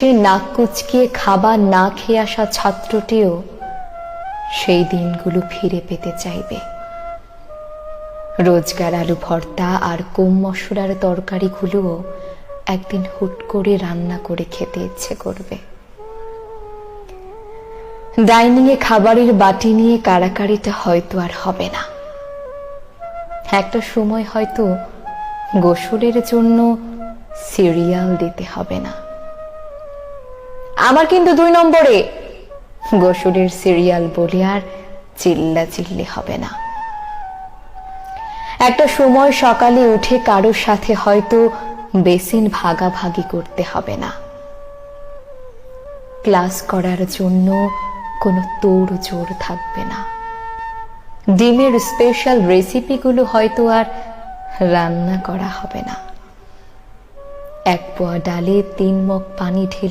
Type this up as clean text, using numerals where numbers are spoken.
সে নাক কুচকিয়ে খাবার না খেয়ে আসা ছাত্রটিও সেই দিনগুলো ফিরে পেতে চাইবে। রোজগার আলু ভর্তা আর কম মশলার তরকারিগুলোও একদিন হুট করে রান্না করে খেতে ইচ্ছে করবে। ডাইনিংয়ে খাবারের বাটি নিয়ে কাড়াকাড়িটা হয়তো আর হবে না। একটা সময় হয়তো গোসলের জন্য সিরিয়াল দিতে হবে না। আমার কিন্তু 2 নম্বরে গোসলের সিরিয়াল বলে আর চিল্লাচিল্লি হবে না। একটা সময় সকালে উঠে কারোর সাথে হয়তো বেসিন ভাগাভাগি করতে হবে না। ক্লাস করার জন্য কোনো তোড়জোড় থাকবে না। ডিমের স্পেশাল রেসিপিগুলো হয়তো আর রান্না করা হবে না। 1 পোয়া ডালে 3 মগ পানি ঢেলে